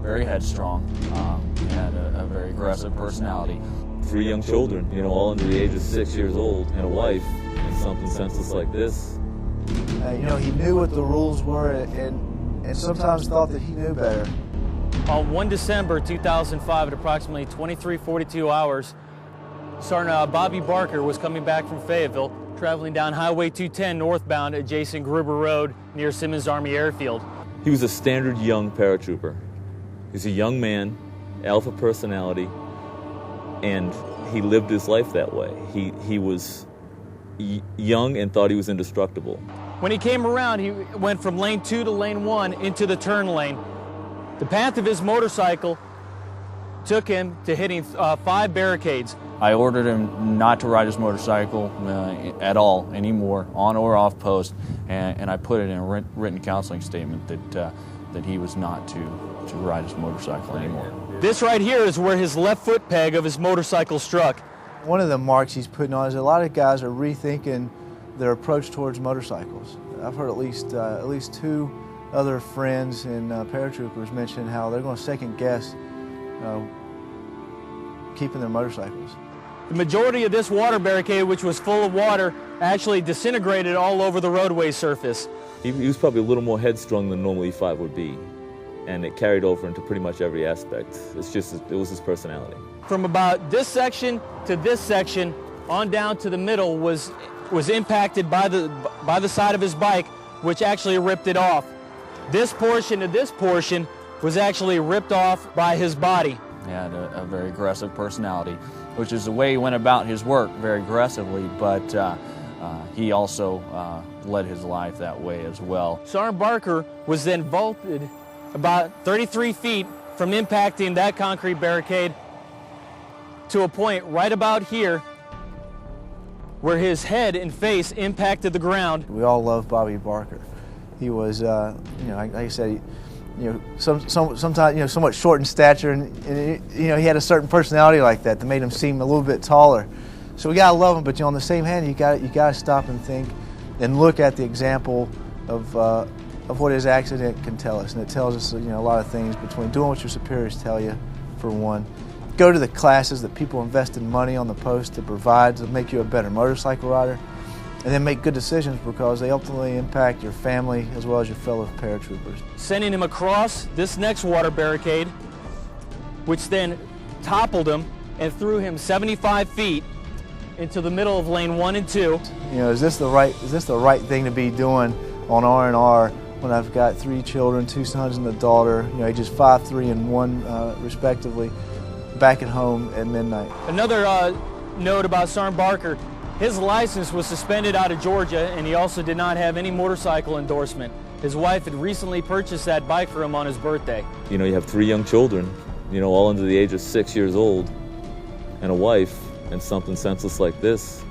very headstrong. He had a very aggressive personality. 3 young children, all under the age of 6 years old, and a wife, and something senseless like this. He knew what the rules were and sometimes thought that he knew better. On 1 December 2005 at approximately 23:42 hours, Sergeant Bobby Barker was coming back from Fayetteville, traveling down Highway 210 northbound adjacent Gruber Road near Simmons Army Airfield. He was a standard young paratrooper. He's a young man, alpha personality, and he lived his life that way. He was young and thought he was indestructible. When he came around, he went from lane 2 to lane 1 into the turn lane. The path of his motorcycle took him to hitting 5 barricades. I ordered him not to ride his motorcycle at all anymore, on or off post, and I put it in a written counseling statement that he was not to ride his motorcycle anymore. This right here is where his left foot peg of his motorcycle struck. One of the marks he's putting on is a lot of guys are rethinking their approach towards motorcycles. I've heard at least 2 other friends and paratroopers mention how they're going to second guess keeping their motorcycles. The majority of this water barricade, which was full of water, actually disintegrated all over the roadway surface. He was probably a little more headstrong than normally E5 would be, and it carried over into pretty much every aspect. It was his personality. From about this section to this section, on down to the middle, was impacted by the side of his bike, which actually ripped it off. This portion to this portion was actually ripped off by his body. He had a very aggressive personality, which is the way he went about his work, very aggressively, but he also led his life that way as well. Sergeant Barker was then vaulted about 33 feet from impacting that concrete barricade to a point right about here where his head and face impacted the ground. We all love Bobby Barker. He was, like I said, sometimes, somewhat short in stature, and he had a certain personality like that made him seem a little bit taller. So we gotta love him, but on the same hand, you gotta stop and think and look at the example of what his accident can tell us, and it tells us a lot of things between doing what your superiors tell you, for one. Go to the classes that people invested money on the post to provide to make you a better motorcycle rider, and then make good decisions because they ultimately impact your family as well as your fellow paratroopers. Sending him across this next water barricade, which then toppled him and threw him 75 feet into the middle of lane 1 and 2. Is this the right thing to be doing on R&R when I've got 3 children, 2 sons and a daughter, ages 5, 3, and 1 respectively, back at home at midnight? Another note about Sergeant Barker: his license was suspended out of Georgia, and he also did not have any motorcycle endorsement. His wife had recently purchased that bike for him on his birthday. You have 3 young children, all under the age of 6 years old, and a wife, and something senseless like this.